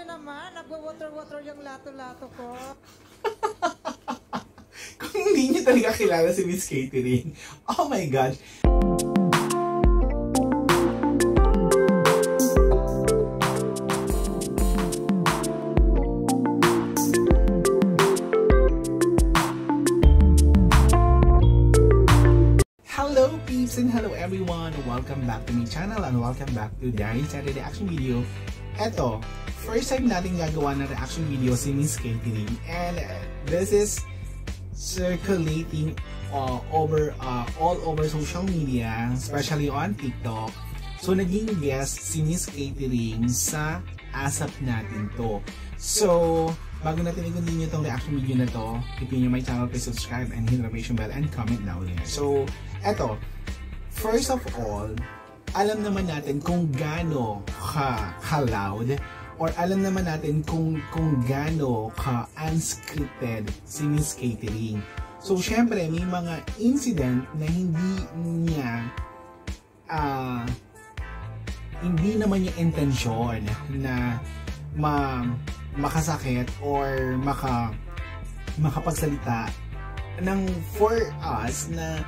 nyo naman, nagwa-water-water yung lato-lato ko. Kung hindi nyo talaga kilala si Miss Catering, oh my gosh. Hello peeps and hello everyone! Welcome back to my channel and welcome back to Diary Saturday Reaction Video. Eto, first time natin gagawa ng reaction video si Miss Catering, and this is circulating all over social media, especially on TikTok. So naging guest si Miss Catering sa ASAP natin to. So bago natin i-continue itong reaction video na to, if you're new my channel, please subscribe and hit the notification bell and comment down there. So eto, first of all, alam naman natin kung gaano ka-loud, or alam naman natin kung gaano ka-unscripted si Miss Catering. So syempre may mga incident na hindi naman yung intensyon na makasakit or makapagsalita ng for us na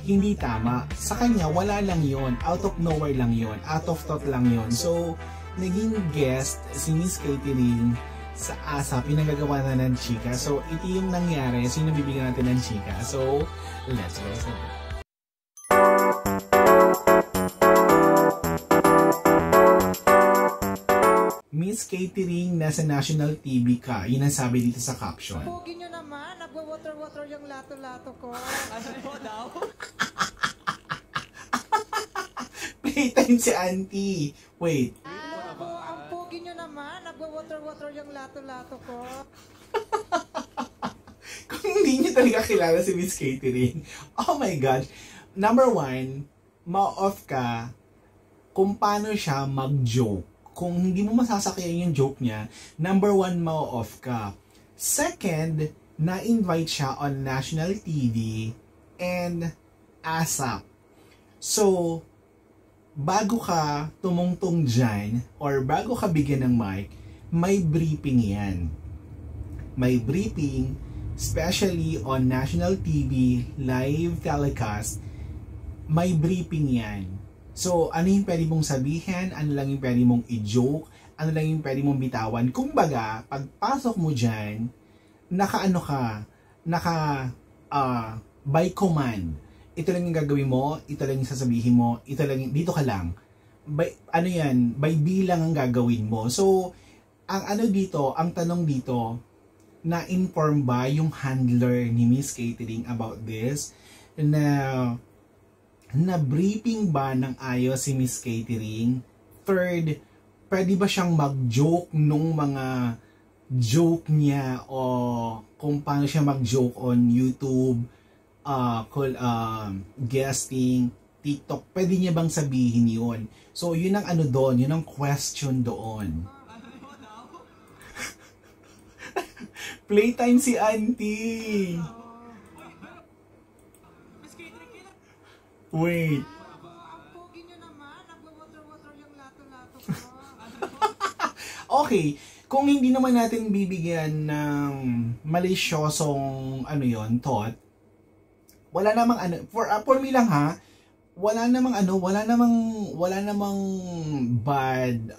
hindi tama. Sa kanya, wala lang yon, out of nowhere lang yon, out of thought lang yon. So, naging guest si Miss Catering sa ASAP, pinagagawa na ng chika. So, ito yung nangyari. So, yung nabibigyan natin ng chika. So, let's go. Miss Catering, nasa national TV ka. Yun ang sabi dito sa caption. Pogi nyo naman, nagwa-water-water yung lato-lato ko. Ano mo daw? Playtime si auntie. Wait. Ang pogi nyo naman, nagwa-water-water yung lato-lato ko. Kung hindi nyo talaga kilala si Miss Catering, oh my gosh. Number one, ma-off ka kung paano siya mag-joke. Kung hindi mo masasakyan yung joke niya, number one, ma-off ka. Second, na-invite siya on national TV and ASAP. So, bago ka tumungtong dyan, or bago ka bigyan ng mic, may briefing yan. May briefing, especially on national TV, live telecast, may briefing yan. So, ano yung pwede mong sabihin, ano lang yung pwede mong i-joke, ano lang yung pwede mong bitawan. Kumbaga, pagpasok mo dyan, by command. Ito lang yung gagawin mo, ito lang yung sasabihin mo, ito lang yung, dito ka lang. By bilang ang gagawin mo. So, ang tanong dito, na-inform ba yung handler ni Miss Catering about this? Na briefing ba ng ayos si Miss Catering? Third, pwede ba siyang mag-joke nung mga joke niya, o kung paano siya mag-joke on YouTube, guesting, TikTok, pwede niya bang sabihin yun? So, yun ang doon, yun ang question doon. Playtime si auntie! Wait. Ang pogi nyo naman, nagwa-water-water yung lato-lato ko. Okay, kung hindi naman natin bibigyan ng malisyosong thought, wala namang for me lang ha, wala namang bad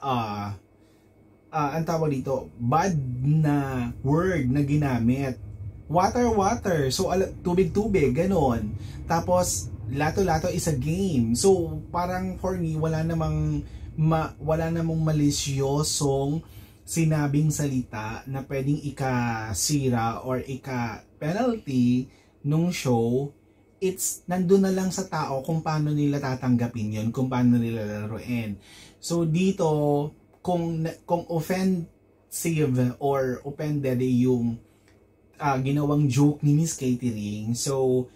ang tawag dito, bad na word na ginamit. Water, so tubig, ganon. Tapos lato-lato is a game. So parang for me, wala namang malisyosong sinabing salita na pwedeng ikasira or ika-penalty nung show. It's nandun na lang sa tao kung paano nila tatanggapin yun, kung paano nila laruin. So dito, kung offensive or offended yung ginawang joke ni Miss Catering, so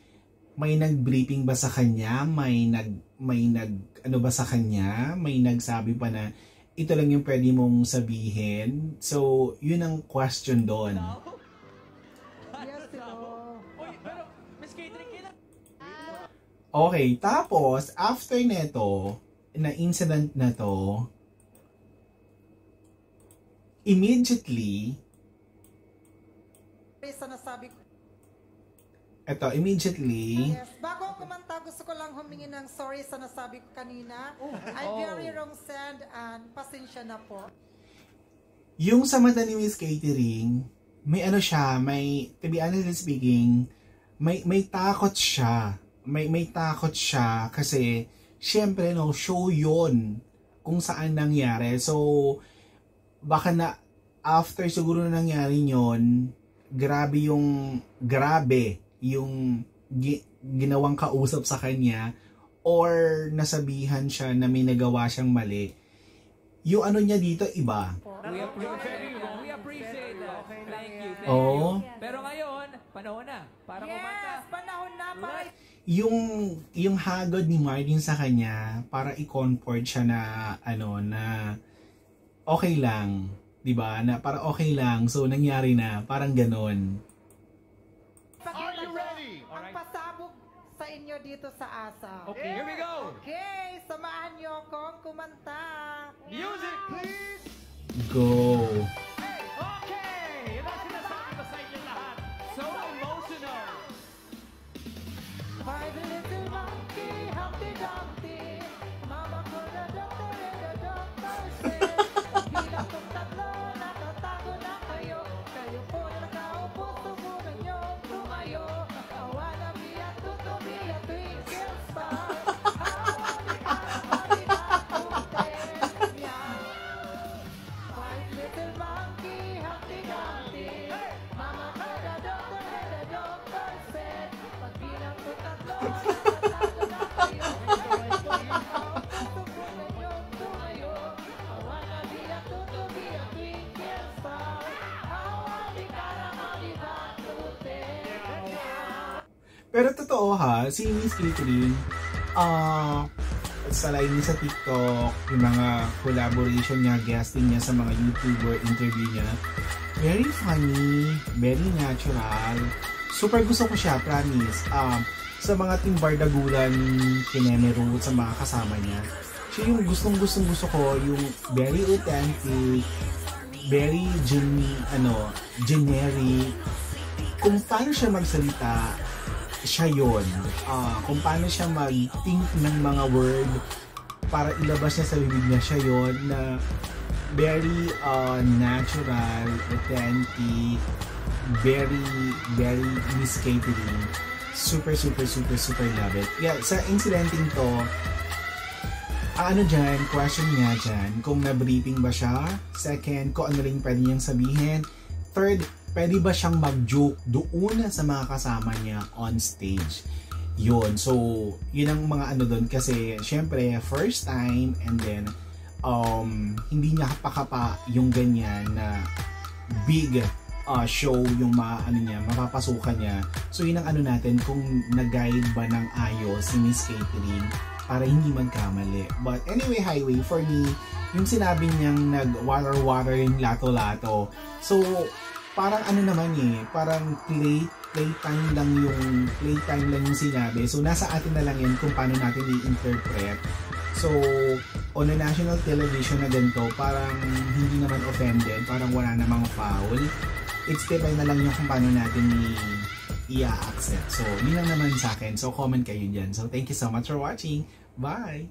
may nag-briefing ba sa kanya? May nagsabi pa na ito lang yung pwede mong sabihin? So, yun ang question doon. Okay, tapos, after neto, na incident na to, immediately, Sa nasabi ko. immediately, Yes. Bago ako kumanta, gusto ko lang humingi ng sorry sa nasabi ko kanina. I'm very wrong send and pasensya na po. yung sa mata ni Miss Catering, may ano siya, may, to be honestly speaking, may takot siya. May takot siya kasi, syempre, no, show yon kung saan nangyari. So, baka na, after siguro na nangyari yon, grabe yung ginawang kausap sa kanya or nasabihan siya na may nagawa siyang mali. Yung ano niya dito, iba. We appreciate that. Thank you. Oo. Pero ngayon, panahon na para kumanta. Yes, panahon na para Yung hagod ni Martin sa kanya para i-comfort siya na na okay lang, 'di ba? Na para okay lang. So nangyari na, parang ganon. Are you ready? Ang pasabog sa inyo dito sa ASA. Okay, here we go. Okay, samahan niyo akong kumanta. Music, please. Go. Okay, yun ang sinasabi ko sa inyo lahat. So emotional. By the little monkey, Humpty Dumpty, Mama ko na doctor and the doctor said, bilang kong tatlo, natatago na kayo. Kayo po na nakaupo, subukan niyo tumayo. I wanna be a tuto, be a twinkle star. Five little monkey, Humpty Dumpty, Mama ko na doctor and the doctor said, pagbilang ko tatlo, natatago na kayo. Kayo po na nakaupo, subukan niyo tumayo. I wanna be a tuto, be a twinkle star. Hawali ka naman, di ba, tute? Pero totoo ha, si Miss Catering, sa live niya sa TikTok, yung mga collaboration niya, guesting niya sa mga YouTuber, interview niya, very funny, very natural. Super gusto ko siya, promise. Sa mga Team Bardagulan, Kinemero, sa mga kasama niya, siya yung gusto ko, yung very authentic, very generic. Kung paano siya magsalita, siya yun. Kung paano siya mag-think ng mga word para ilabas niya sa bibig niya, siya yun na very natural, authentic, very Miss Catering. Super love it. Yeah, sa incidenting to, question niya dyan, kung na-briefing ba siya. Second, kung ano rin pwede niyang sabihin. Third, pwede ba siyang mag-joke doon sa mga kasama niya on stage. Yun. So, yun ang mga doon kasi syempre first time and then hindi niya kapakapa yung ganyan na big show yung mapapasukan niya. So, yun ang natin kung nag-guide ba ng ayos si Miss Catering para hindi magkamali. But anyway, highway, for me, yung sinabi niyang nag-water yung lato-lato. So, parang parang playtime lang yung sinabi. So, nasa atin na lang yan kung paano natin i-interpret. So, on a national television na ganito, parang hindi naman offended, parang wala namang foul. It's depend na lang yung kung paano natin i-accept. So, yun lang naman sa akin. So, comment kayo dyan. So, thank you so much for watching. Bye!